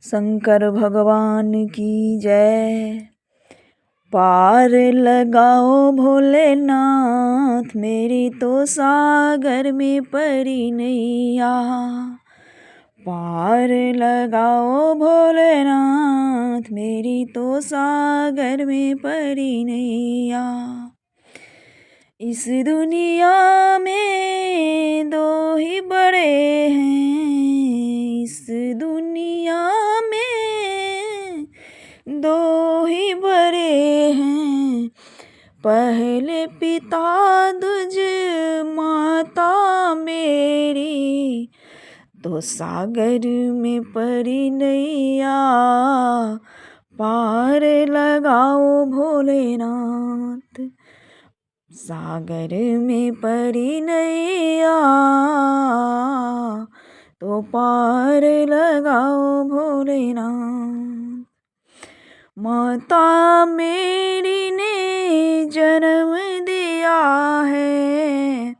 शंकर भगवान की जय। पार लगाओ भोलेनाथ, मेरी तो सागर में परी नैया। पार लगाओ भोलेनाथ, मेरी तो सागर में परी नैया। इस दुनिया में दो ही बड़े हैं, इस दुनिया में दो ही बड़े हैं। पहले पिता दूज माता मेरी, तो सागर में परी नैया। पार लगाओ भोलेनाथ, सागर में परी नैया। तो पार लगाओ भोलेनाथ। माता मेरी ने जन्म दिया है,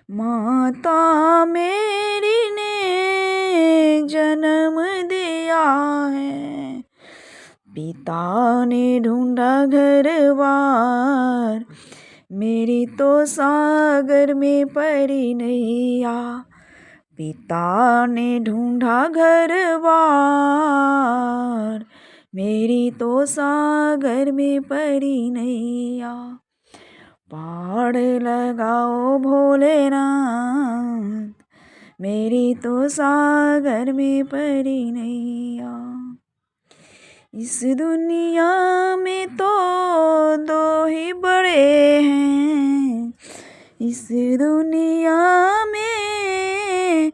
माता मेरी ने जन्म दिया है। पिता ने ढूंढा घर बार, मेरी तो सागर में परी नैया। पिता ने ढूंढा घर बार, मेरी तो सागर में परी नैया। पार लगाओ भोलेनाथ, मेरी तो सागर में परी नैया। इस दुनिया में तो दो ही बड़े हैं, इस दुनिया में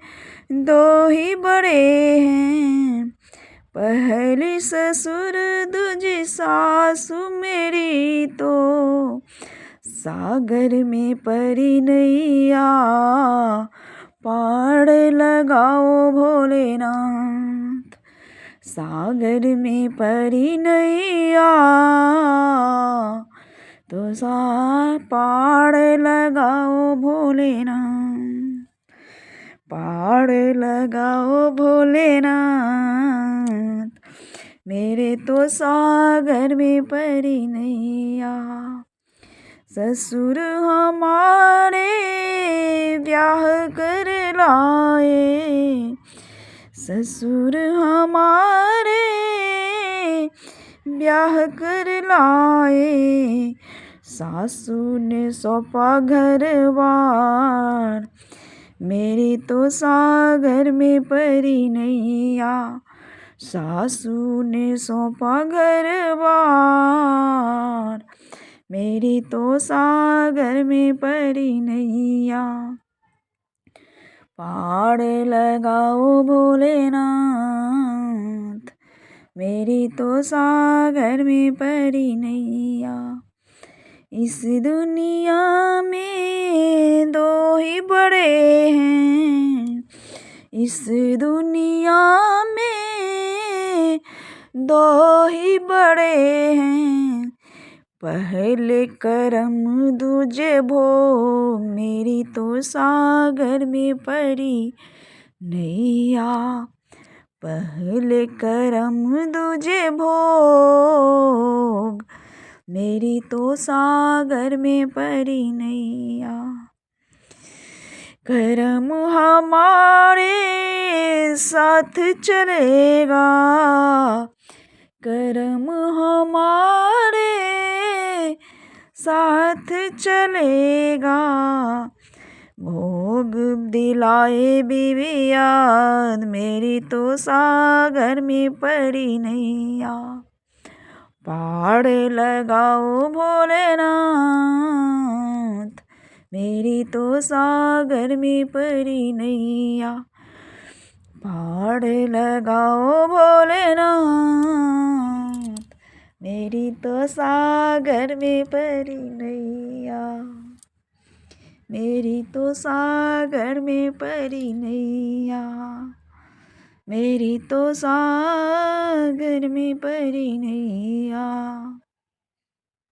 दो ही बड़े हैं। पहली ससुर दूजी सासु मेरी, तो सागर में परी नैया। पार लगाओ भोलेनाथ, सागर में परी नैया। तो पार लगाओ भोलेनाथ, पार लगाओ भोलेनाथ, मेरे तो सागर में परी नैया। ससुर हमारे ब्याह कर लाए, ससुर हमारे ब्याह कर लाए। सासू ने सौंपा घर बार, मेरी तो सागर में परी नैया। सासू ने सौंपा घर बार, मेरी तो सागर में परी नैया। पार लगाओ भोलेनाथ, मेरी तो सागर में परी नैया। इस दुनिया में दो ही बड़े हैं, इस दुनिया में दो ही बड़े हैं। पहले करम दूजे भोग, मेरी तो सागर में परी नैया। पहले करम दूजे भोग, मेरी तो सागर में परी नैया। करम हमारे साथ चलेगा, करम हमारे साथ चलेगा। भोग दिलाए बीवी याद, मेरी तो सागर में परी नैया। पार लगाओ भोलेनाथ, मेरी तो सागर में परी नैया। पार लगाओ भोलेनाथ, मेरी तो सागर में परी नैया। मेरी तो सागर में परी नैया, मेरी तो सागर में परी नैया।